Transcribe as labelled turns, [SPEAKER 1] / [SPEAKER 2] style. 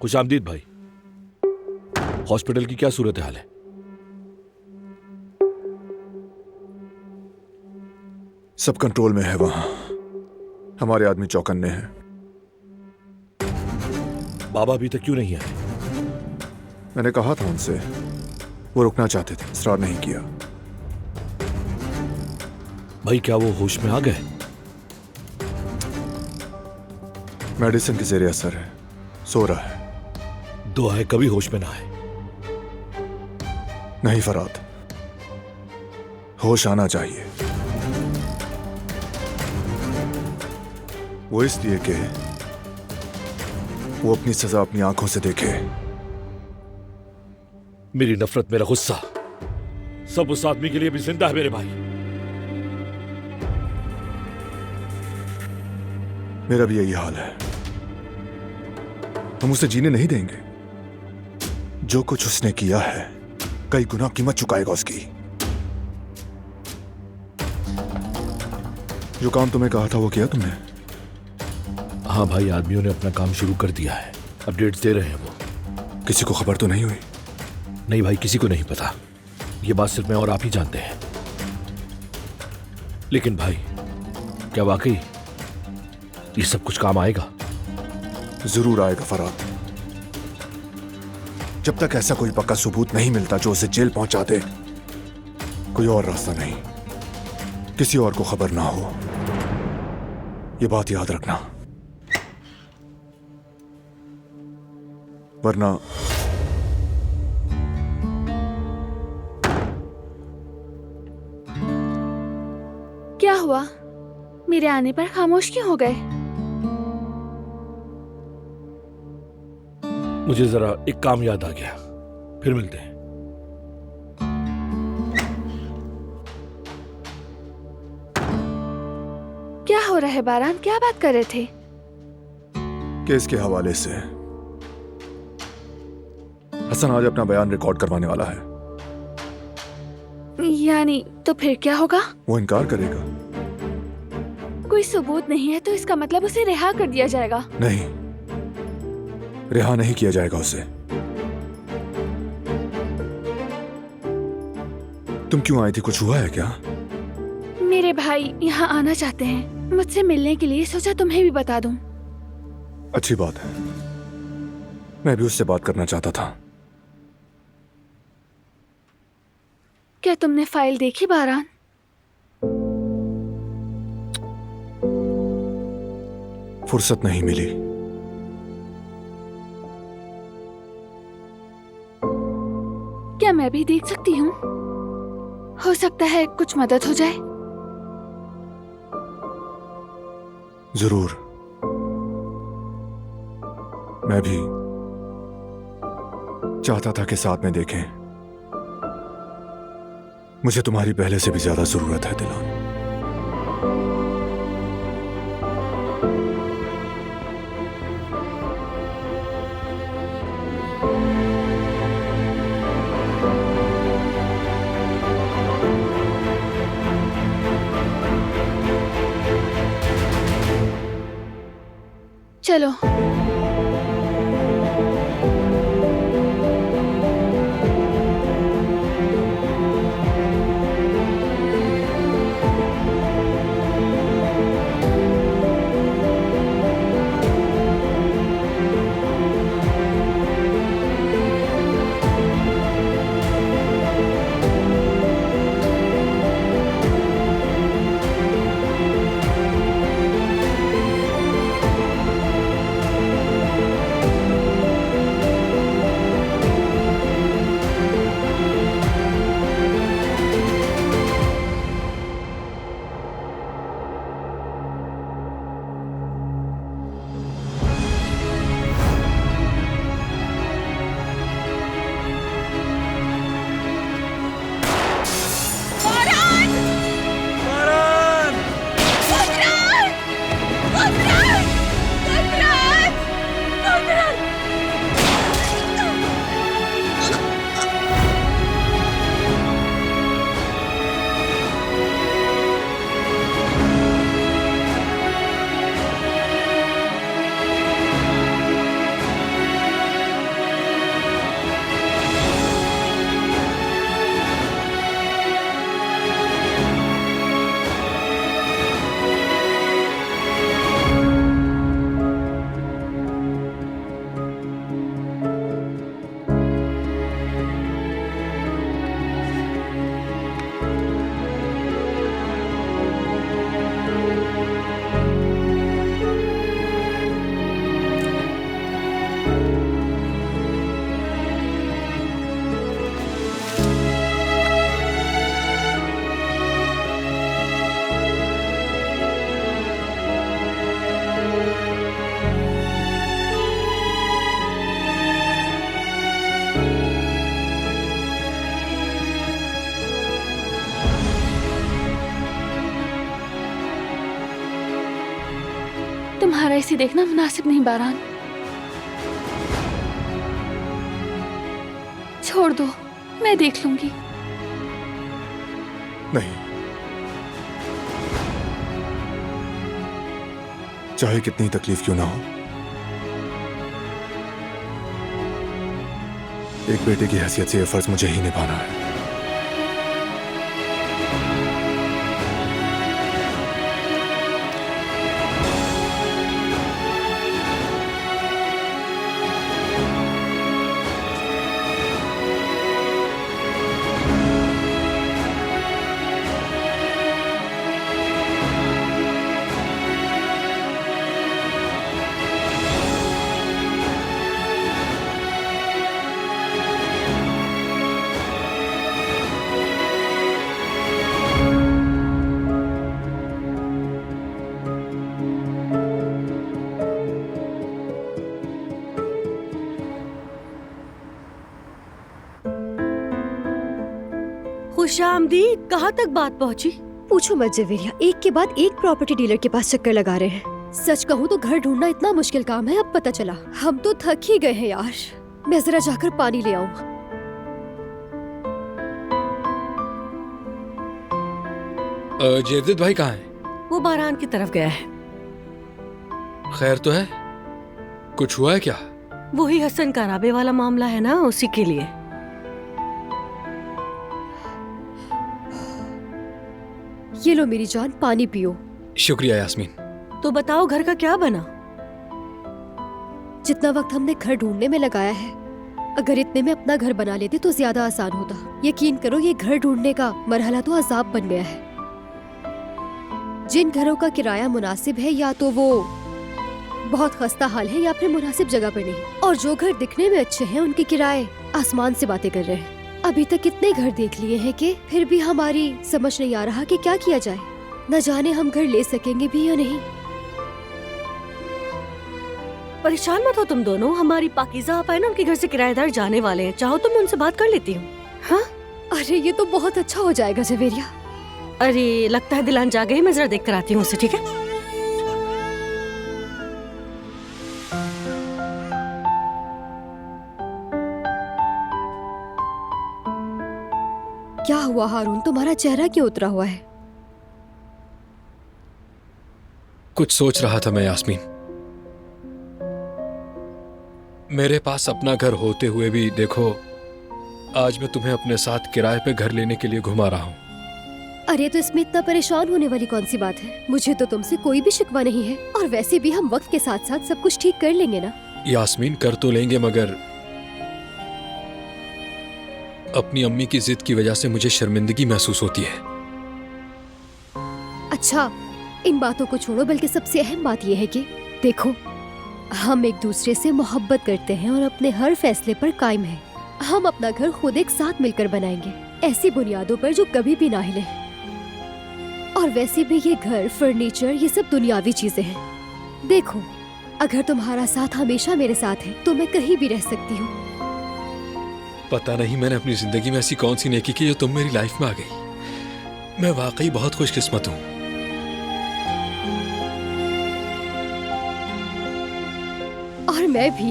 [SPEAKER 1] खुशामदीद भाई। हॉस्पिटल की क्या सूरत हाल है?
[SPEAKER 2] सब कंट्रोल में है वहां। हमारे आदमी चौकन्ने हैं।
[SPEAKER 1] बाबा अभी तक क्यों नहीं आए?
[SPEAKER 2] मैंने कहा था उनसे, वो रुकना चाहते थे, इसरार नहीं किया।
[SPEAKER 1] भाई क्या वो होश में आ गए?
[SPEAKER 2] मेडिसिन के जेरे असर है, सो रहा है।
[SPEAKER 1] दुआ है कभी होश में ना आए।
[SPEAKER 2] नहीं फराद, होश आना चाहिए। वो इसलिए कि वो अपनी सजा अपनी आंखों से देखे।
[SPEAKER 1] मेरी नफरत, मेरा गुस्सा सब उस आदमी के लिए भी जिंदा है मेरे भाई।
[SPEAKER 2] मेरा भी यही हाल है। हम उसे जीने नहीं देंगे। जो कुछ उसने किया है कई गुना कीमत चुकाएगा उसकी। जो काम तुम्हें कहा था वो किया तुमने?
[SPEAKER 1] हाँ भाई, आदमियों ने अपना काम शुरू कर दिया है। अपडेट्स दे रहे हैं वो।
[SPEAKER 2] किसी को खबर तो नहीं हुई?
[SPEAKER 1] नहीं भाई, किसी को नहीं पता। ये बात सिर्फ मैं और आप ही जानते हैं। लेकिन भाई, क्या वाकई ये सब कुछ काम आएगा?
[SPEAKER 2] जरूर आएगा फराद। जब तक ऐसा कोई पक्का सबूत नहीं मिलता जो उसे जेल पहुंचा दे, कोई और रास्ता नहीं। किसी और को खबर ना हो, ये बात याद रखना, वरना
[SPEAKER 3] क्या हुआ? मेरे आने पर खामोश क्यों हो गए?
[SPEAKER 1] मुझे जरा एक काम याद आ गया, फिर मिलते हैं।
[SPEAKER 3] क्या हो रहा है बारान? क्या बात कर रहे थे?
[SPEAKER 2] केस के हवाले से हसन आज अपना बयान रिकॉर्ड करवाने वाला है।
[SPEAKER 3] यानी तो फिर क्या होगा?
[SPEAKER 2] वो इनकार करेगा।
[SPEAKER 3] कोई सबूत नहीं है तो इसका मतलब उसे रिहा कर दिया जाएगा?
[SPEAKER 2] नहीं, रिहा नहीं किया जाएगा उसे। तुम क्यों आई थी? कुछ हुआ है क्या?
[SPEAKER 3] मेरे भाई यहाँ आना चाहते हैं, मुझसे मिलने के लिए। सोचा तुम्हें भी बता दूं।
[SPEAKER 2] अच्छी बात है, मैं भी उससे बात करना चाहता था।
[SPEAKER 3] क्या तुमने फाइल देखी बारान?
[SPEAKER 2] फुर्सत नहीं मिली।
[SPEAKER 3] क्या मैं भी देख सकती हूँ? हो सकता है कुछ मदद हो जाए।
[SPEAKER 2] जरूर, मैं भी चाहता था कि साथ में देखें। मुझे तुम्हारी पहले से भी ज्यादा जरूरत है दिलान।
[SPEAKER 3] चलो। तुम्हारा इसे देखना मुनासिब नहीं बारान। छोड़ दो, मैं देख लूंगी।
[SPEAKER 2] नहीं, चाहे कितनी तकलीफ क्यों ना हो, एक बेटे की हैसियत से यह फर्ज मुझे ही निभाना है।
[SPEAKER 4] खुशामदीद, कहाँ तक बात पहुँची?
[SPEAKER 5] पूछो मत जवेरिया, एक के बाद एक प्रॉपर्टी डीलर के पास चक्कर लगा रहे हैं। सच कहूँ तो घर ढूंढना इतना मुश्किल काम है, अब पता चला। हम तो थक ही गए हैं यार। मैं जरा जाकर पानी ले आऊँ।
[SPEAKER 6] जेवदेद भाई कहाँ है?
[SPEAKER 4] वो बारान की तरफ गया है।
[SPEAKER 6] खैर तो है? कुछ हुआ है क्या?
[SPEAKER 4] वही हसन कराबे वाला मामला है ना, उसी के लिए।
[SPEAKER 5] ये लो मेरी जान, पानी पियो।
[SPEAKER 6] शुक्रिया यास्मीन।
[SPEAKER 4] तो बताओ घर का क्या बना?
[SPEAKER 5] जितना वक्त हमने घर ढूंढने में लगाया है, अगर इतने में अपना घर बना लेते तो ज्यादा आसान होता। यकीन करो, ये घर ढूंढने का मरहला तो अजाब बन गया है। जिन घरों का किराया मुनासिब है, या तो वो बहुत खस्ता हाल है या फिर मुनासिब जगह पर नहीं, और जो घर दिखने में अच्छे हैं उनके किराए आसमान से बातें कर रहे हैं। अभी तक कितने घर देख लिए हैं कि फिर भी हमारी समझ नहीं आ रहा कि क्या किया जाए। न जाने हम घर ले सकेंगे भी या नहीं।
[SPEAKER 4] परेशान मत हो तुम दोनों, हमारी पाकीज़ा आपा है ना, उनके घर से किराएदार जाने वाले हैं। चाहो तो मैं उनसे बात कर लेती हूँ। हाँ,
[SPEAKER 5] अरे ये तो बहुत अच्छा हो जाएगा जवेरिया।
[SPEAKER 4] अरे लगता है दिलान जा गई, मैं जरा देख कर आती हूँ उसे, ठीक है?
[SPEAKER 5] क्या हुआ हारून, तुम्हारा चेहरा क्यों उतरा हुआ है?
[SPEAKER 6] कुछ सोच रहा था मैं यास्मीन। मेरे पास अपना घर होते हुए भी देखो, आज मैं तुम्हें अपने साथ किराए पे घर लेने के लिए घुमा रहा हूँ।
[SPEAKER 5] अरे तो इसमें इतना परेशान होने वाली कौन सी बात है? मुझे तो तुमसे कोई भी शिकवा नहीं है, और वैसे भी हम वक्त के साथ साथ सब कुछ ठीक कर लेंगे ना।
[SPEAKER 6] यास्मीन, कर तो लेंगे, मगर अपनी अम्मी की जिद की वजह से मुझे शर्मिंदगी महसूस होती है।
[SPEAKER 5] अच्छा, इन बातों को छोड़ो, बल्कि सबसे अहम बात यह है कि देखो, हम एक दूसरे से मोहब्बत करते हैं और अपने हर फैसले पर कायम हैं। हम अपना घर खुद एक साथ मिलकर बनाएंगे, ऐसी बुनियादों पर जो कभी भी ना हिले। और वैसे भी ये घर, फर्नीचर, ये सब दुनियावी चीजें हैं। देखो, अगर तुम्हारा साथ हमेशा मेरे साथ है तो मैं कहीं भी रह सकती हूँ।
[SPEAKER 6] पता नहीं मैंने अपनी जिंदगी में ऐसी कौन सी नेकी की जो तुम मेरी लाइफ में आ गई। मैं वाकई बहुत खुशकिस्मत हूँ।
[SPEAKER 5] और मैं भी।